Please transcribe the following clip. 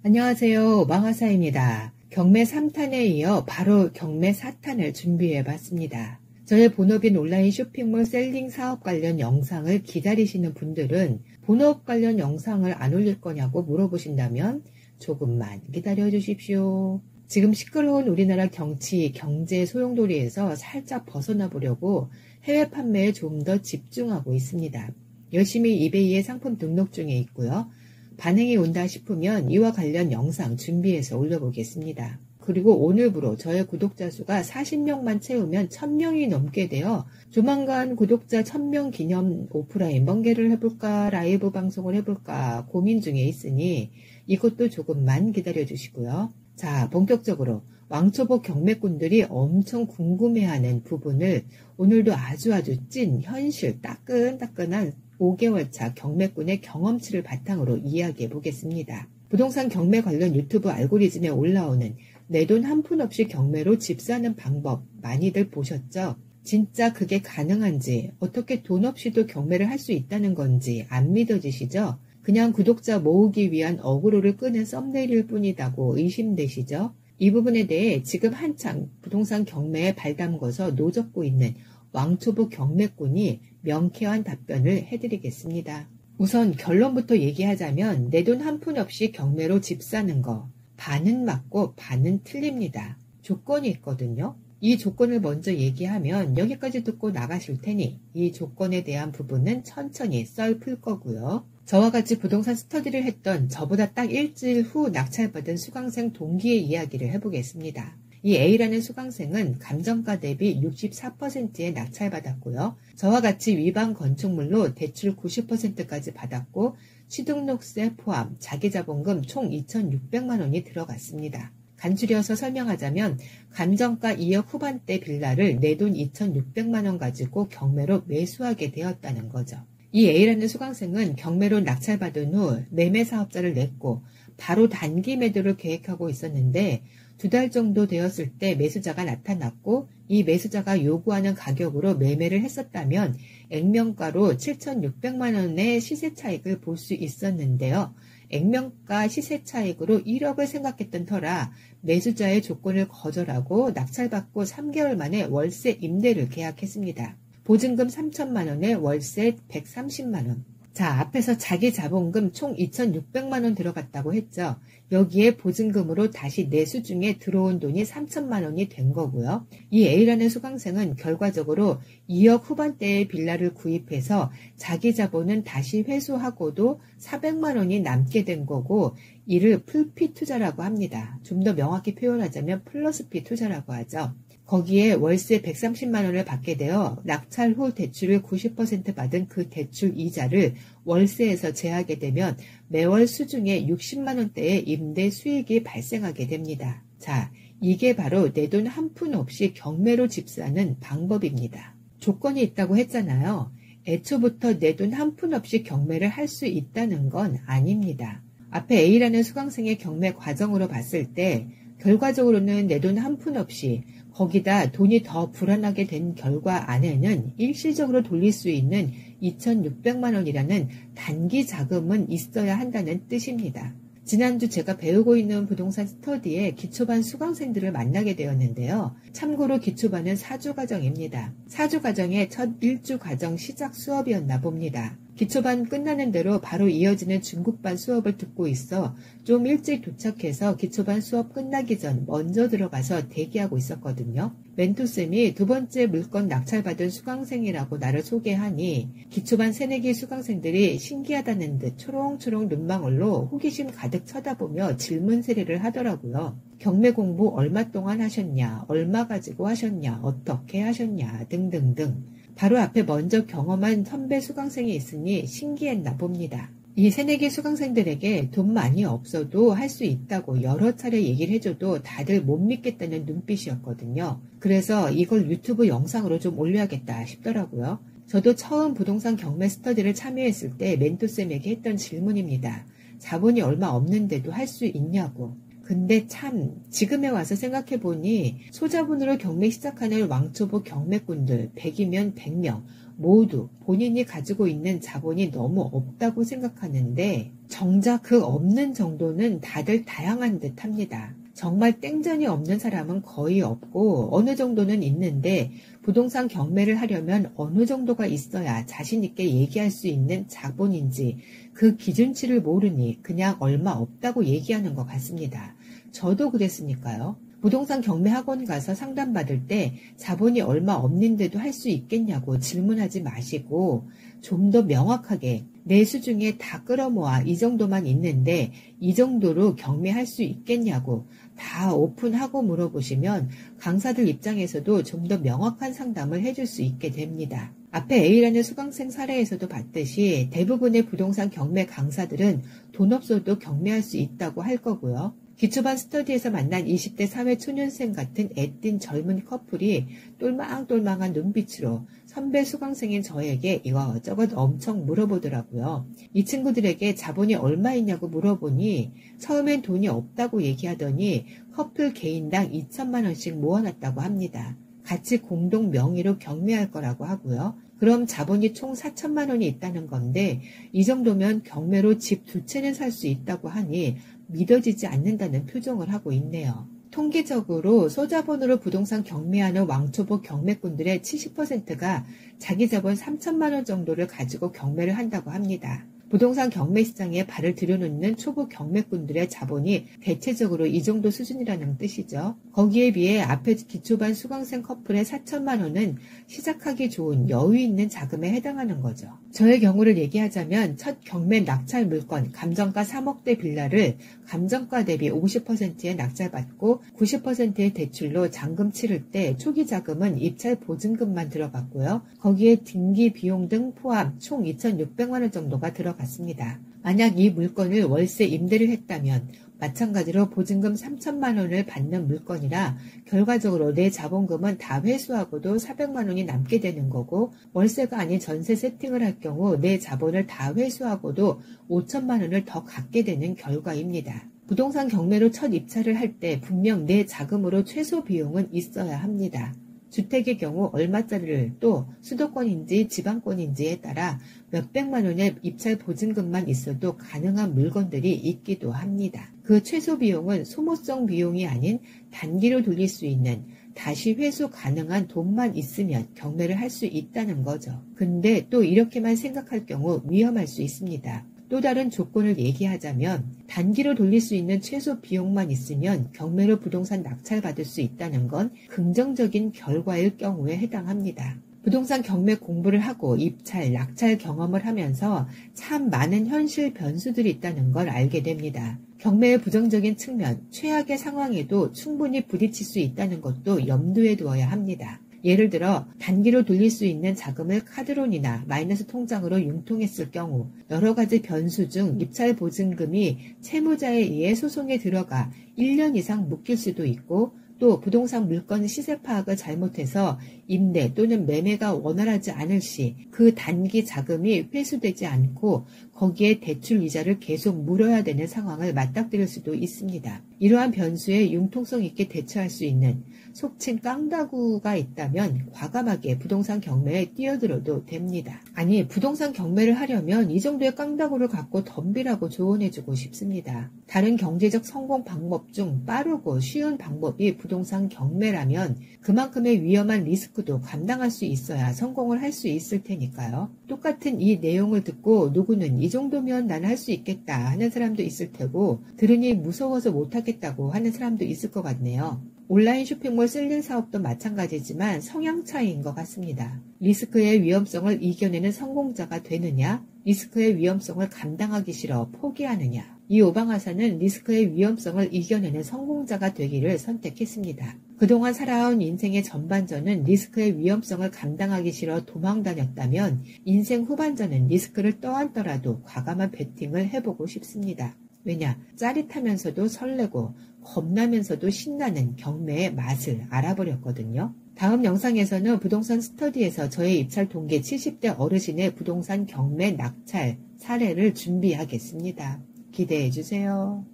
안녕하세요. 망화사입니다. 경매 3탄에 이어 바로 경매 4탄을 준비해봤습니다. 저의 본업인 온라인 쇼핑몰 셀링 사업 관련 영상을 기다리시는 분들은 본업 관련 영상을 안 올릴 거냐고 물어보신다면 조금만 기다려주십시오. 지금 시끄러운 우리나라 경치, 경제 소용돌이에서 살짝 벗어나 보려고 해외 판매에 좀 더 집중하고 있습니다. 열심히 이베이에 상품 등록 중에 있고요. 반응이 온다 싶으면 이와 관련 영상 준비해서 올려보겠습니다. 그리고 오늘부로 저의 구독자 수가 40명만 채우면 1000명이 넘게 되어 조만간 구독자 1000명 기념 오프라인 번개를 해볼까 라이브 방송을 해볼까 고민 중에 있으니 이것도 조금만 기다려주시고요. 자, 본격적으로 왕초보 경매꾼들이 엄청 궁금해하는 부분을 오늘도 아주 찐 현실 따끈따끈한 5개월차 경매꾼의 경험치를 바탕으로 이야기해 보겠습니다. 부동산 경매 관련 유튜브 알고리즘에 올라오는 내 돈 한 푼 없이 경매로 집 사는 방법 많이들 보셨죠? 진짜 그게 가능한지, 어떻게 돈 없이도 경매를 할 수 있다는 건지 안 믿어지시죠? 그냥 구독자 모으기 위한 어그로를 끄는 썸네일일 뿐이다고 의심되시죠? 이 부분에 대해 지금 한창 부동산 경매에 발담궈서 노젓고 있는 왕초보 경매꾼이 명쾌한 답변을 해드리겠습니다. 우선 결론부터 얘기하자면 내 돈 한 푼 없이 경매로 집 사는 거 반은 맞고 반은 틀립니다. 조건이 있거든요. 이 조건을 먼저 얘기하면 여기까지 듣고 나가실 테니 이 조건에 대한 부분은 천천히 썰 풀 거고요. 저와 같이 부동산 스터디를 했던 저보다 딱 일주일 후 낙찰받은 수강생 동기의 이야기를 해보겠습니다. 이 A라는 수강생은 감정가 대비 64%의 낙찰받았고요. 저와 같이 위반 건축물로 대출 90%까지 받았고 취등록세 포함 자기자본금 총 2,600만 원이 들어갔습니다. 간추려서 설명하자면 감정가 2억 후반대 빌라를 내 돈 2,600만 원 가지고 경매로 매수하게 되었다는 거죠. 이 A라는 수강생은 경매로 낙찰받은 후 매매 사업자를 냈고 바로 단기 매도를 계획하고 있었는데 2달 정도 되었을 때 매수자가 나타났고 이 매수자가 요구하는 가격으로 매매를 했었다면 액면가로 7,600만 원의 시세 차익을 볼 수 있었는데요. 액면가 시세 차익으로 1억을 생각했던 터라 매수자의 조건을 거절하고 낙찰받고 3개월 만에 월세 임대를 계약했습니다. 보증금 3천만 원에 월세 130만 원. 자, 앞에서 자기 자본금 총 2,600만 원 들어갔다고 했죠. 여기에 보증금으로 다시 내수 중에 들어온 돈이 3천만 원이 된 거고요. 이 A라는 수강생은 결과적으로 2억 후반대의 빌라를 구입해서 자기 자본은 다시 회수하고도 400만 원이 남게 된 거고 이를 풀피 투자라고 합니다. 좀 더 명확히 표현하자면 플러스피 투자라고 하죠. 거기에 월세 130만 원을 받게 되어 낙찰 후 대출을 90% 받은 그 대출 이자를 월세에서 제하게 되면 매월 수중에 60만 원대의 임대 수익이 발생하게 됩니다. 자, 이게 바로 내 돈 한 푼 없이 경매로 집 사는 방법입니다. 조건이 있다고 했잖아요. 애초부터 내 돈 한 푼 없이 경매를 할 수 있다는 건 아닙니다. 앞에 A라는 수강생의 경매 과정으로 봤을 때 결과적으로는 내 돈 한 푼 없이 거기다 돈이 더 불안하게 된 결과 안에는 일시적으로 돌릴 수 있는 2,600만 원이라는 단기 자금은 있어야 한다는 뜻입니다. 지난주 제가 배우고 있는 부동산 스터디에 기초반 수강생들을 만나게 되었는데요. 참고로 기초반은 4주 과정입니다. 4주 과정의 첫 1주 과정 시작 수업이었나 봅니다. 기초반 끝나는 대로 바로 이어지는 중급반 수업을 듣고 있어 좀 일찍 도착해서 기초반 수업 끝나기 전 먼저 들어가서 대기하고 있었거든요. 멘토쌤이 두 번째 물건 낙찰받은 수강생이라고 나를 소개하니 기초반 새내기 수강생들이 신기하다는 듯 초롱초롱 눈망울로 호기심 가득 쳐다보며 질문 세례를 하더라고요. 경매 공부 얼마 동안 하셨냐, 얼마 가지고 하셨냐, 어떻게 하셨냐 등등등. 바로 앞에 먼저 경험한 선배 수강생이 있으니 신기했나 봅니다. 이 새내기 수강생들에게 돈 많이 없어도 할 수 있다고 여러 차례 얘기를 해줘도 다들 못 믿겠다는 눈빛이었거든요. 그래서 이걸 유튜브 영상으로 좀 올려야겠다 싶더라고요. 저도 처음 부동산 경매 스터디를 참여했을 때 멘토쌤에게 했던 질문입니다. 자본이 얼마 없는데도 할 수 있냐고. 근데 참 지금에 와서 생각해보니 소자본으로 경매 시작하는 왕초보 경매꾼들 100이면 100명 모두 본인이 가지고 있는 자본이 너무 없다고 생각하는데 정작 그 없는 정도는 다들 다양한 듯 합니다. 정말 땡전이 없는 사람은 거의 없고 어느 정도는 있는데 부동산 경매를 하려면 어느 정도가 있어야 자신 있게 얘기할 수 있는 자본인지 그 기준치를 모르니 그냥 얼마 없다고 얘기하는 것 같습니다. 저도 그랬으니까요. 부동산 경매 학원 가서 상담받을 때 자본이 얼마 없는데도 할 수 있겠냐고 질문하지 마시고 좀 더 명확하게 내 수중에 다 끌어모아 이 정도만 있는데 이 정도로 경매할 수 있겠냐고 다 오픈하고 물어보시면 강사들 입장에서도 좀 더 명확한 상담을 해줄 수 있게 됩니다. 앞에 A라는 수강생 사례에서도 봤듯이 대부분의 부동산 경매 강사들은 돈 없어도 경매할 수 있다고 할 거고요. 기초반 스터디에서 만난 20대 사회초년생 같은 애띤 젊은 커플이 똘망똘망한 눈빛으로 선배 수강생인 저에게 이것저것 엄청 물어보더라고요. 이 친구들에게 자본이 얼마 있냐고 물어보니 처음엔 돈이 없다고 얘기하더니 커플 개인당 2천만 원씩 모아놨다고 합니다. 같이 공동 명의로 경매할 거라고 하고요. 그럼 자본이 총 4천만 원이 있다는 건데 이 정도면 경매로 집 2채는 살 수 있다고 하니 믿어지지 않는다는 표정을 하고 있네요. 통계적으로 소자본으로 부동산 경매하는 왕초보 경매꾼들의 70%가 자기 자본 3천만 원 정도를 가지고 경매를 한다고 합니다. 부동산 경매 시장에 발을 들여놓는 초보 경매꾼들의 자본이 대체적으로 이 정도 수준이라는 뜻이죠. 거기에 비해 앞에 기초반 수강생 커플의 4천만 원은 시작하기 좋은 여유 있는 자금에 해당하는 거죠. 저의 경우를 얘기하자면 첫 경매 낙찰 물건 감정가 3억대 빌라를 감정가 대비 50%의 낙찰받고 90%의 대출로 잔금 치를 때 초기 자금은 입찰 보증금만 들어갔고요. 거기에 등기 비용 등 포함 총 2,600만 원 정도가 들어갔습니다. 만약 이 물건을 월세 임대를 했다면 마찬가지로 보증금 3천만 원을 받는 물건이라 결과적으로 내 자본금은 다 회수하고도 400만 원이 남게 되는 거고 월세가 아닌 전세 세팅을 할 경우 내 자본을 다 회수하고도 5천만 원을 더 갖게 되는 결과입니다. 부동산 경매로 첫 입찰을 할 때 분명 내 자금으로 최소 비용은 있어야 합니다. 주택의 경우 얼마짜리를 또 수도권인지 지방권인지에 따라 몇백만 원의 입찰 보증금만 있어도 가능한 물건들이 있기도 합니다. 그 최소 비용은 소모성 비용이 아닌 단기로 돌릴 수 있는 다시 회수 가능한 돈만 있으면 경매를 할 수 있다는 거죠. 근데 또 이렇게만 생각할 경우 위험할 수 있습니다. 또 다른 조건을 얘기하자면 단기로 돌릴 수 있는 최소 비용만 있으면 경매로 부동산 낙찰받을 수 있다는 건 긍정적인 결과일 경우에 해당합니다. 부동산 경매 공부를 하고 입찰, 낙찰 경험을 하면서 참 많은 현실 변수들이 있다는 걸 알게 됩니다. 경매의 부정적인 측면, 최악의 상황에도 충분히 부딪힐 수 있다는 것도 염두에 두어야 합니다. 예를 들어 단기로 돌릴 수 있는 자금을 카드론이나 마이너스 통장으로 융통했을 경우 여러 가지 변수 중 입찰 보증금이 채무자에 의해 소송에 들어가 1년 이상 묶일 수도 있고 또 부동산 물건 시세 파악을 잘못해서 임대 또는 매매가 원활하지 않을 시 그 단기 자금이 회수되지 않고 거기에 대출 이자를 계속 물어야 되는 상황을 맞닥뜨릴 수도 있습니다. 이러한 변수에 융통성 있게 대처할 수 있는 속칭 깡다구가 있다면 과감하게 부동산 경매에 뛰어들어도 됩니다. 아니 부동산 경매를 하려면 이 정도의 깡다구를 갖고 덤비라고 조언해주고 싶습니다. 다른 경제적 성공 방법 중 빠르고 쉬운 방법이 부동산 경매라면 그만큼의 위험한 리스크도 감당할 수 있어야 성공을 할 수 있을 테니까요. 똑같은 이 내용을 듣고 누구는 이 정도면 나는 할 수 있겠다 하는 사람도 있을 테고 들으니 무서워서 못하겠다고 하는 사람도 있을 것 같네요. 온라인 쇼핑몰 셀링 사업도 마찬가지지만 성향 차이인 것 같습니다. 리스크의 위험성을 이겨내는 성공자가 되느냐, 리스크의 위험성을 감당하기 싫어 포기하느냐. 이 오방하사는 리스크의 위험성을 이겨내는 성공자가 되기를 선택했습니다. 그동안 살아온 인생의 전반전은 리스크의 위험성을 감당하기 싫어 도망다녔다면 인생 후반전은 리스크를 떠안더라도 과감한 베팅을 해보고 싶습니다. 왜냐? 짜릿하면서도 설레고 겁나면서도 신나는 경매의 맛을 알아버렸거든요. 다음 영상에서는 부동산 스터디에서 저의 입찰 동기 70대 어르신의 부동산 경매 낙찰 사례를 준비하겠습니다. 기대해주세요.